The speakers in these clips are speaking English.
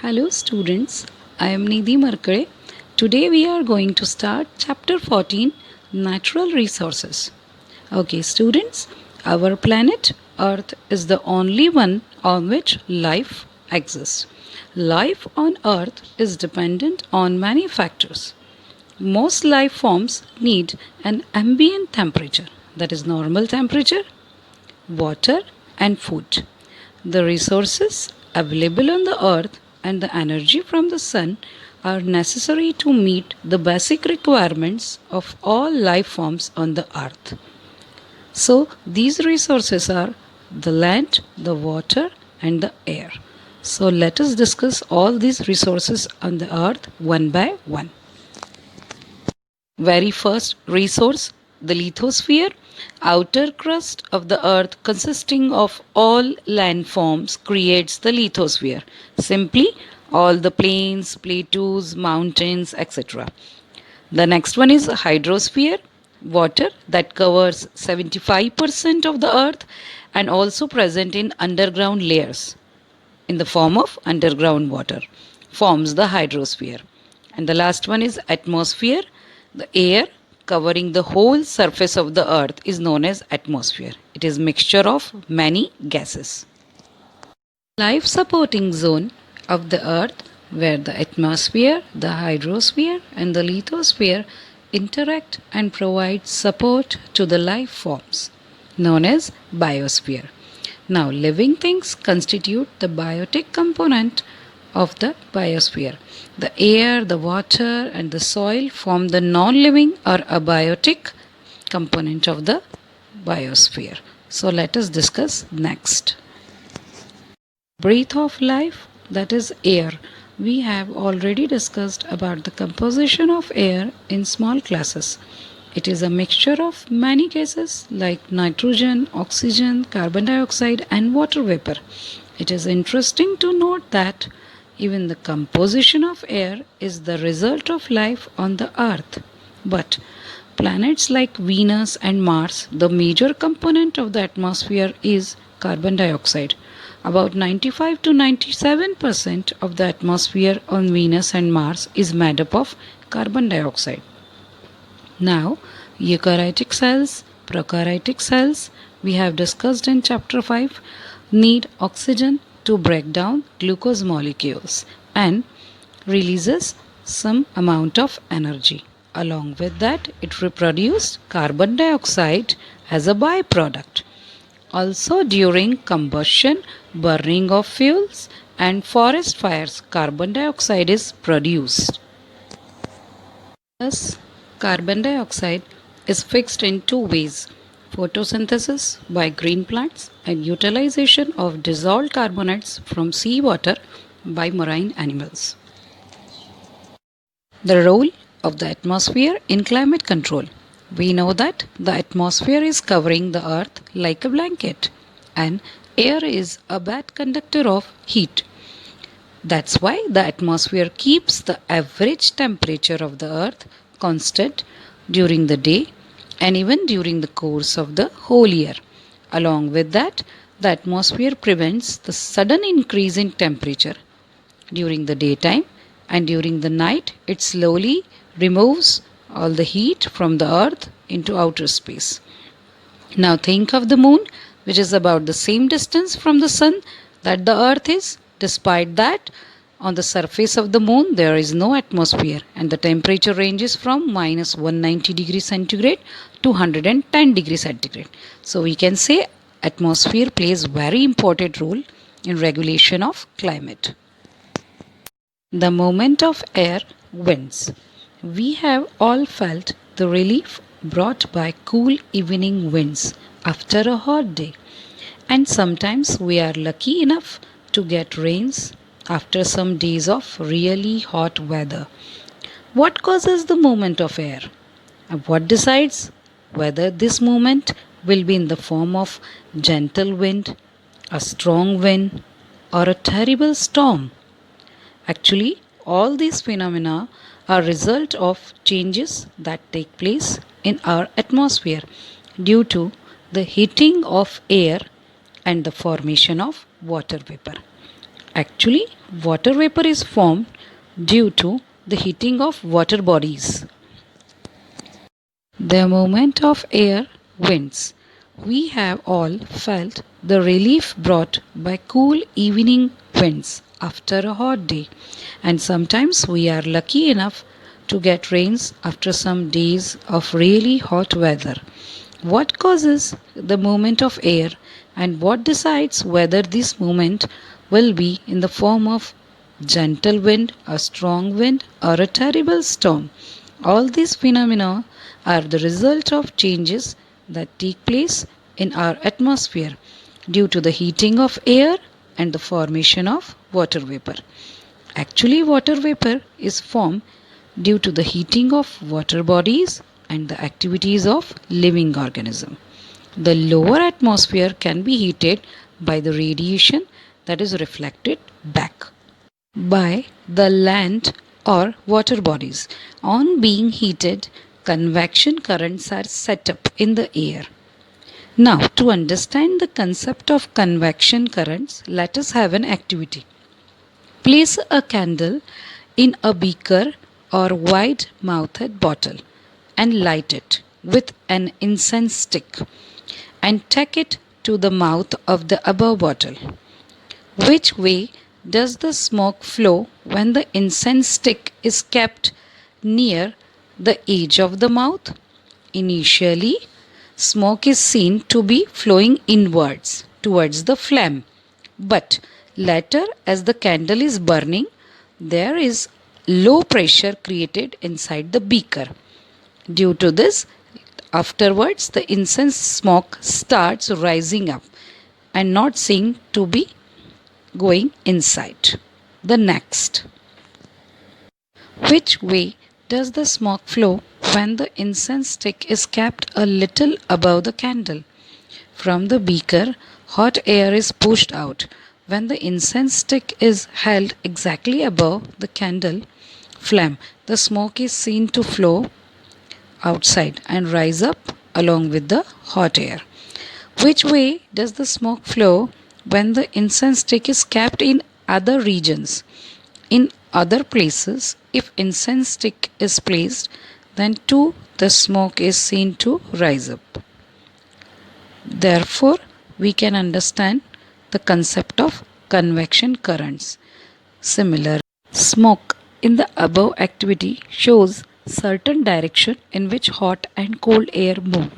Hello students, I am Nidhi Markade. Today we are going to start chapter 14 Natural Resources. Okay students, our planet Earth is the only one on which life exists. Life on Earth is dependent on many factors. Most life forms need an ambient temperature, that is normal temperature, water and food. The resources available on the earth and the energy from the sun are necessary to meet the basic requirements of all life forms on the earth. So, these resources are the land, the water, and the air. So, let us discuss all these resources on the earth one by one. Very first resource, the lithosphere, outer crust of the earth consisting of all landforms creates the lithosphere. Simply, all the plains, plateaus, mountains, etc. The next one is hydrosphere, water that covers 75% of the earth and also present in underground layers in the form of underground water forms the hydrosphere. And the last one is atmosphere. The air covering the whole surface of the earth is known as atmosphere. It is mixture of many gases. Life supporting zone of the earth where the atmosphere, the hydrosphere and the lithosphere interact and provide support to the life forms known as biosphere. Now, living things constitute the biotic component of the biosphere. The air, the water, and the soil form the non living or abiotic component of the biosphere. So, let us discuss next. Breath of life, that is air. We have already discussed about the composition of air in small classes. It is a mixture of many gases like nitrogen, oxygen, carbon dioxide, and water vapor. It is interesting to note that even the composition of air is the result of life on the earth. But planets like Venus and Mars, the major component of the atmosphere is carbon dioxide. About 95 to 97% of the atmosphere on Venus and Mars is made up of carbon dioxide. Now, eukaryotic cells, prokaryotic cells, we have discussed in chapter 5, need oxygen to break down glucose molecules and releases some amount of energy. Along with that, it reproduces carbon dioxide as a byproduct. Also, during combustion, burning of fuels, and forest fires, carbon dioxide is produced. Thus, carbon dioxide is fixed in two ways: photosynthesis by green plants and utilization of dissolved carbonates from seawater by marine animals. The role of the atmosphere in climate control. We know that the atmosphere is covering the earth like a blanket, and air is a bad conductor of heat. That's why the atmosphere keeps the average temperature of the earth constant during the day and even during the course of the whole year. Along with that, the atmosphere prevents the sudden increase in temperature during the daytime, and during the night it slowly removes all the heat from the earth into outer space. Now think of the moon, which is about the same distance from the sun that the earth is. Despite that, on the surface of the moon there is no atmosphere and the temperature ranges from minus 190 degrees centigrade to 110 degrees centigrade. So we can say atmosphere plays very important role in regulation of climate. The movement of air, winds. We have all felt the relief brought by cool evening winds after a hot day. And sometimes we are lucky enough to get rains after some days of really hot weather. What causes the movement of air? And what decides whether this movement will be in the form of gentle wind, a strong wind, or a terrible storm? Actually, all these phenomena are result of changes that take place in our atmosphere due to the heating of air and the formation of water vapor. Actually, water vapor is formed due to the heating of water bodies. The movement of air winds. We have all felt the relief brought by cool evening winds after a hot day, and sometimes we are lucky enough to get rains after some days of really hot weather. What causes the movement of air and what decides whether this movement will be in the form of gentle wind, a strong wind, or a terrible storm? All these phenomena are the result of changes that take place in our atmosphere due to the heating of air and the formation of water vapor. Actually, water vapor is formed due to the heating of water bodies and the activities of living organism. The lower atmosphere can be heated by the radiation that is reflected back by the land or water bodies. On being heated, convection currents are set up in the air. Now, to understand the concept of convection currents, let us have an activity. Place a candle in a beaker or wide mouthed bottle and light it with an incense stick and take it to the mouth of the above bottle. Which way does the smoke flow when the incense stick is kept near the edge of the mouth? Initially, smoke is seen to be flowing inwards towards the flame, but later, as the candle is burning, there is low pressure created inside the beaker. Due to this, afterwards, the incense smoke starts rising up and not seen to be going inside. The next. Which way does the smoke flow when the incense stick is kept a little above the candle? From the beaker, hot air is pushed out. When the incense stick is held exactly above the candle flame, the smoke is seen to flow outside and rise up along with the hot air. Which way does the smoke flow when the incense stick is kept in other regions? In other places, if incense stick is placed, then too the smoke is seen to rise up. Therefore, we can understand the concept of convection currents. Similar, smoke in the above activity shows certain direction in which hot and cold air move.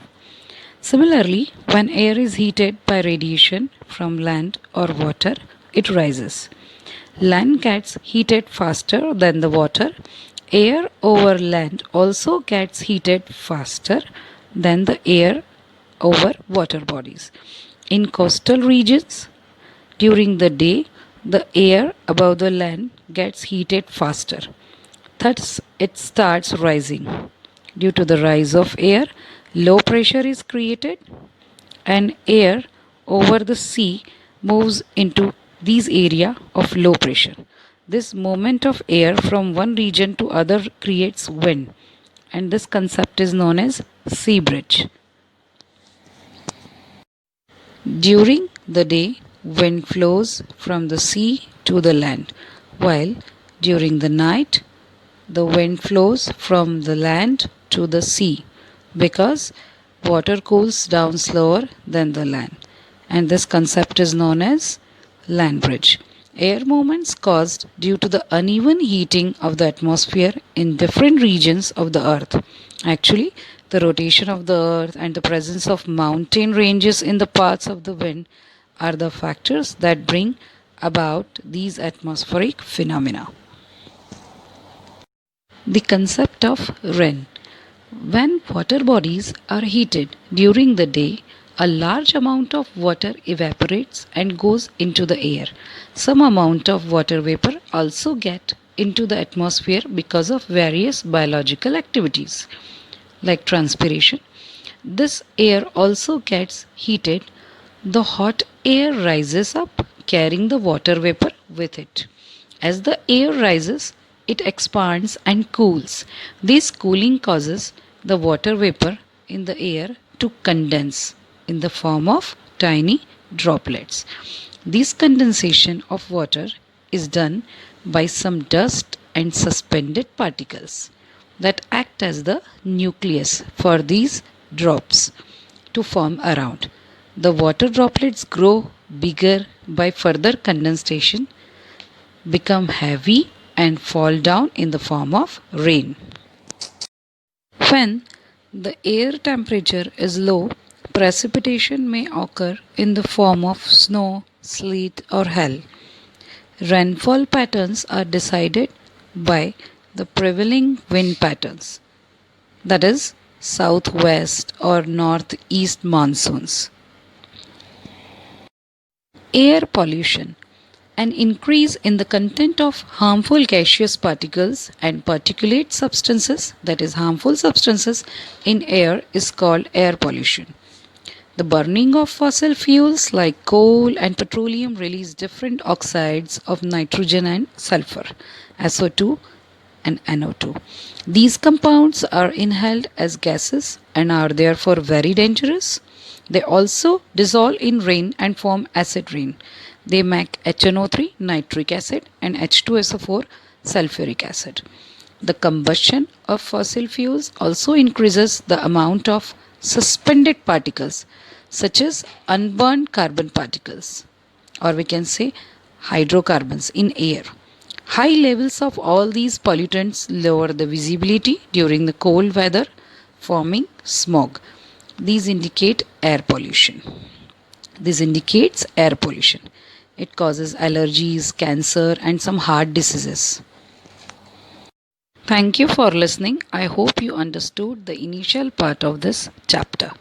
Similarly, when air is heated by radiation from land or water, it rises. Land gets heated faster than the water. Air over land also gets heated faster than the air over water bodies. In coastal regions, during the day, the air above the land gets heated faster. Thus, it starts rising. Due to the rise of air, low pressure is created and air over the sea moves into these area of low pressure. This movement of air from one region to other creates wind, and this concept is known as sea bridge. During the day, wind flows from the sea to the land, while during the night, the wind flows from the land to the sea because water cools down slower than the land, and this concept is known as land bridge. Air movements caused due to the uneven heating of the atmosphere in different regions of the earth. Actually, the rotation of the earth and the presence of mountain ranges in the paths of the wind are the factors that bring about these atmospheric phenomena. The concept of rain. When water bodies are heated during the day, a large amount of water evaporates and goes into the air. Some amount of water vapor also get into the atmosphere because of various biological activities like transpiration. This air also gets heated. The hot air rises up carrying the water vapor with it. As the air rises, it expands and cools. This cooling causes the water vapor in the air to condense in the form of tiny droplets. This condensation of water is done by some dust and suspended particles that act as the nucleus for these drops to form around. The water droplets grow bigger by further condensation, become heavy, and fall down in the form of rain. When the air temperature is low, precipitation may occur in the form of snow, sleet, or hail. Rainfall patterns are decided by the prevailing wind patterns, that is, southwest or northeast monsoons. Air pollution. An increase in the content of harmful gaseous particles and particulate substances, that is, harmful substances, in air is called air pollution. The burning of fossil fuels like coal and petroleum release different oxides of nitrogen and sulfur, SO2 and NO2. These compounds are inhaled as gases and are therefore very dangerous. They also dissolve in rain and form acid rain. They make HNO3 nitric acid and H2SO4 sulfuric acid. The combustion of fossil fuels also increases the amount of suspended particles such as unburned carbon particles, or we can say hydrocarbons, in air. High levels of all these pollutants lower the visibility during the cold weather, forming smog. These indicate air pollution. This indicates air pollution. It causes allergies, cancer, and some heart diseases. Thank you for listening. I hope you understood the initial part of this chapter.